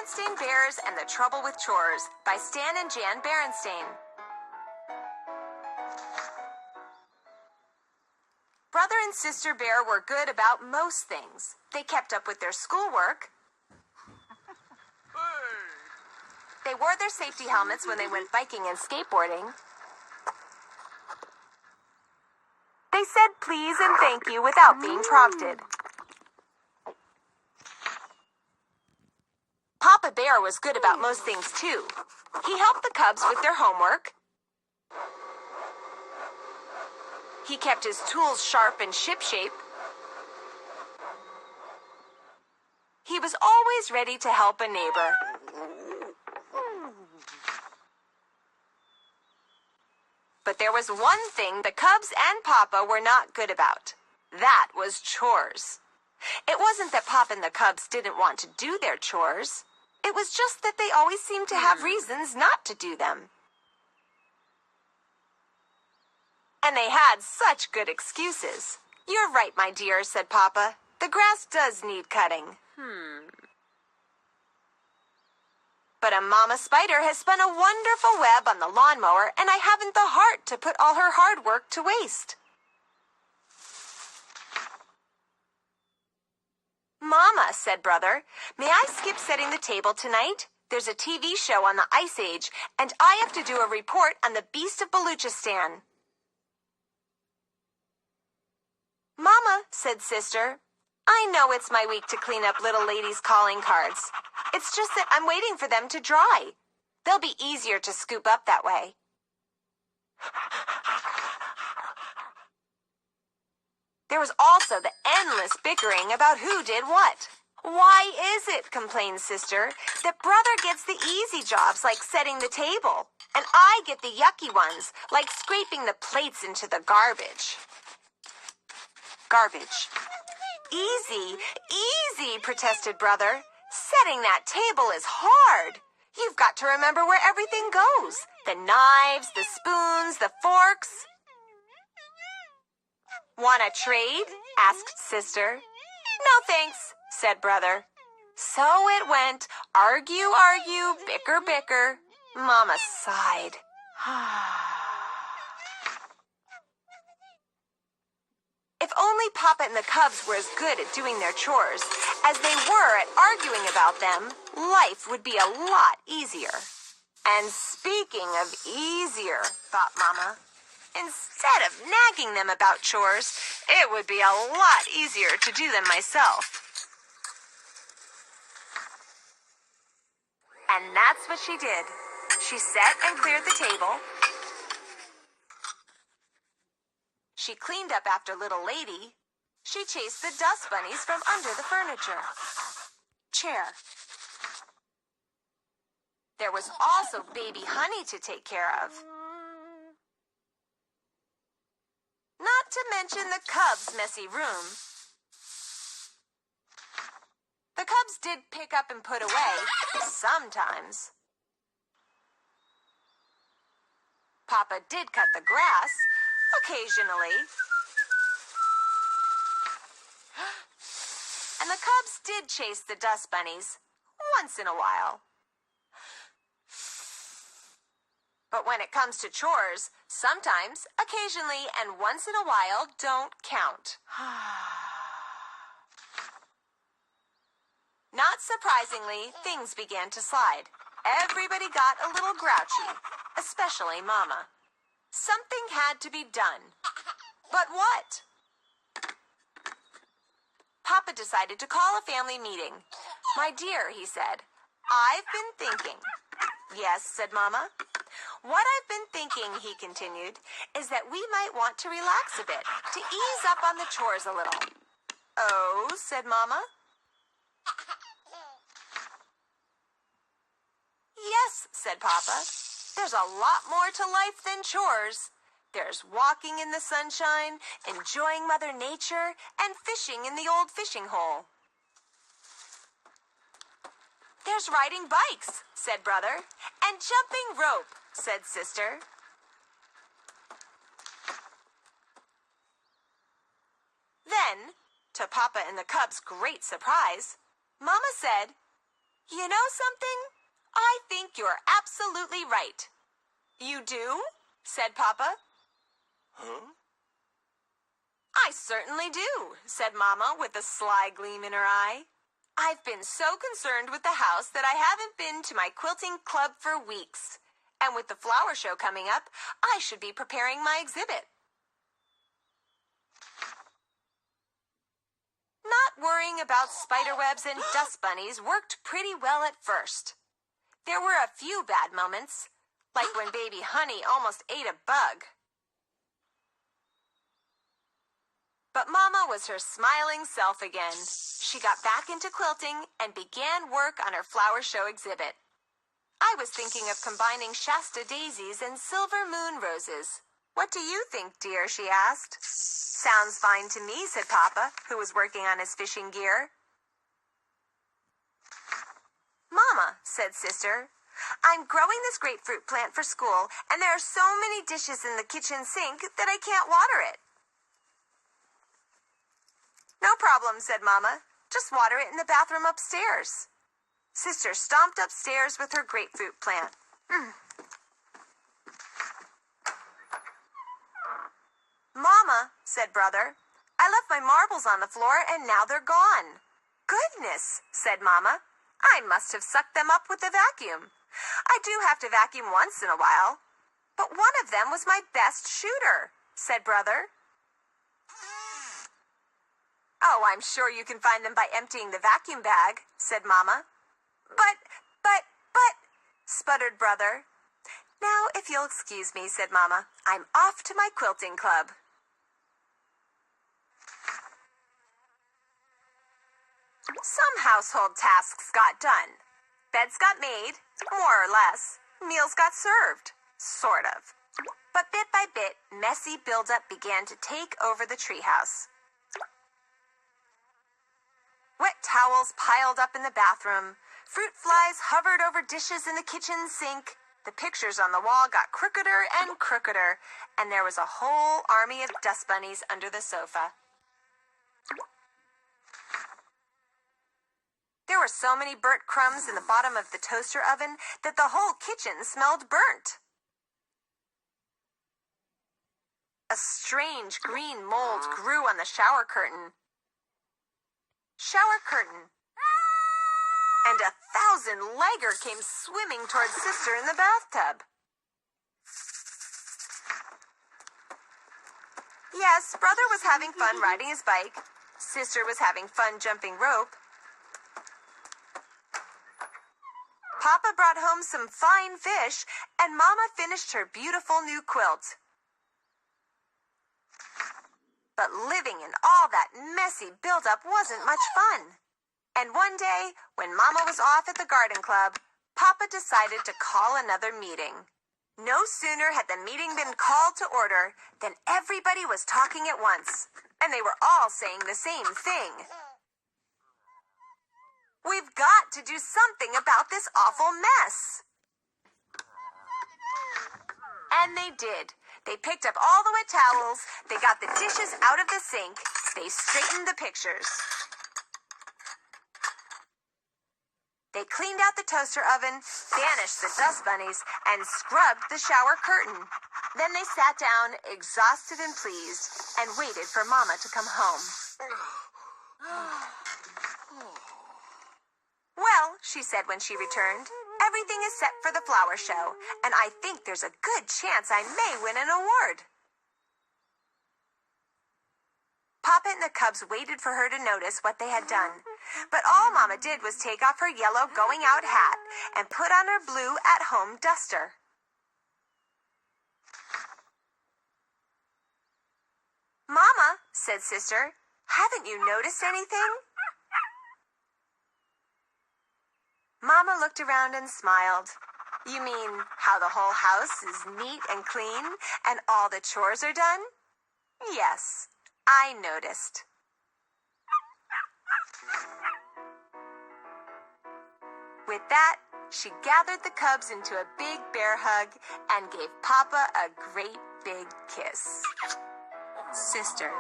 Berenstain Bears and the Trouble with Chores by Stan and Jan Berenstain. Brother and Sister Bear were good about most things. They kept up with their schoolwork. They wore their safety helmets when they went biking and skateboarding. They said please and thank you without being prompted. Papa Bear was good about most things, too. He helped the cubs with their homework. He kept his tools sharp and shipshape. He was always ready to help a neighbor. But there was one thing the cubs and Papa were not good about. That was chores. It wasn't that Papa and the cubs didn't want to do their chores. It was just that they always seemed to have reasons not to do them. And they had such good excuses. "You're right, my dear," said Papa. "The grass does need cutting." But a mama spider has spun a wonderful web on the lawnmower, and I haven't the heart to put all her hard work to waste. "Mama," said Brother, "may I skip setting the table tonight? There's a TV show on the Ice Age, and I have to do a report on the Beast of Baluchistan." "Mama," said Sister, "I know it's my week to clean up little ladies' calling cards. It's just that I'm waiting for them to dry. They'll be easier to scoop up that way." There was also the endless bickering about who did what. "Why is it," complained Sister, "that Brother gets the easy jobs like setting the table, and I get the yucky ones like scraping the plates into the garbage?" Garbage. Easy, protested Brother. "Setting that table is hard. You've got to remember where everything goes. The knives, the spoons, the forks." "Want a trade?" asked Sister. "No, thanks," said Brother. So it went. Argue, bicker. Mama sighed. If only Papa and the cubs were as good at doing their chores as they were at arguing about them, life would be a lot easier. And speaking of easier, thought Mama, instead of nagging them about chores, it would be a lot easier to do them myself. And that's what she did. She set and cleared the table. She cleaned up after little lady. She chased the dust bunnies from under the furniture. Chair. There was also baby Honey to take care of. Not to mention the cubs' messy room. The cubs did pick up and put away, sometimes. Papa did cut the grass, occasionally. And the cubs did chase the dust bunnies, once in a while. But when it comes to chores, sometimes, occasionally, and once in a while don't count. Not surprisingly, things began to slide. Everybody got a little grouchy, especially Mama. Something had to be done. But what? Papa decided to call a family meeting. "My dear," he said, "I've been thinking." "Yes," said Mama. "What I've been thinking," he continued, "is that we might want to relax a bit, to ease up on the chores a little." "Oh," said Mama. "Yes," said Papa. "There's a lot more to life than chores. There's walking in the sunshine, enjoying Mother Nature, and fishing in the old fishing hole." "There's riding bikes," said Brother. "And jumping rope," said Sister. Then, to Papa and the cubs' great surprise, Mama said, You know something? I think you're absolutely right. You do? Said Papa. Huh? I certainly do, said Mama with a sly gleam in her eye. I've been so concerned with the house that I haven't been to my quilting club for weeks. And with the flower show coming up, I should be preparing my exhibit. Not worrying about spiderwebs and dust bunnies worked pretty well at first. There were a few bad moments, like when baby Honey almost ate a bug. But Mama was her smiling self again. She got back into quilting and began work on her flower show exhibit. I was thinking of combining Shasta daisies and silver moon roses. What do you think, dear? She asked. Sounds fine to me, said Papa, who was working on his fishing gear. Mama, said Sister, I'm growing this grapefruit plant for school, and there are so many dishes in the kitchen sink that I can't water it. No problem, said Mama. Just water it in the bathroom upstairs. Sister stomped upstairs with her grapefruit plant. Mama, said Brother, I left my marbles on the floor and now they're gone. Goodness, said Mama. I must have sucked them up with the vacuum. I do have to vacuum once in a while. But one of them was my best shooter, said Brother. Oh, I'm sure you can find them by emptying the vacuum bag, said Mama. But, sputtered Brother. Now, if you'll excuse me, said Mama, I'm off to my quilting club. Some household tasks got done. Beds got made, more or less. Meals got served, sort of. But bit by bit, messy buildup began to take over the treehouse. Wet towels piled up in the bathroom. Fruit flies hovered over dishes in the kitchen sink. The pictures on the wall got crookeder and crookeder, and there was a whole army of dust bunnies under the sofa. There were so many burnt crumbs in the bottom of the toaster oven that the whole kitchen smelled burnt. A strange green mold grew on the shower curtain. Shower curtain. And 1,000-legger came swimming towards Sister in the bathtub. Yes, Brother was having fun riding his bike. Sister was having fun jumping rope. Papa brought home some fine fish, and Mama finished her beautiful new quilt. But living in all that messy buildup wasn't much fun. And one day, when Mama was off at the garden club, Papa decided to call another meeting. No sooner had the meeting been called to order than everybody was talking at once, and they were all saying the same thing. We've got to do something about this awful mess. And they did. They picked up all the wet towels, they got the dishes out of the sink, they straightened the pictures. They cleaned out the toaster oven, banished the dust bunnies, and scrubbed the shower curtain. Then they sat down, exhausted and pleased, and waited for Mama to come home. Well, she said when she returned, everything is set for the flower show, and I think there's a good chance I may win an award. Papa and the cubs waited for her to notice what they had done, but all Mama did was take off her yellow going-out hat and put on her blue at-home duster. Mama, said Sister, haven't you noticed anything? Mama looked around and smiled. You mean how the whole house is neat and clean and all the chores are done? Yes, I noticed. With that, she gathered the cubs into a big bear hug and gave Papa a great big kiss. Sister.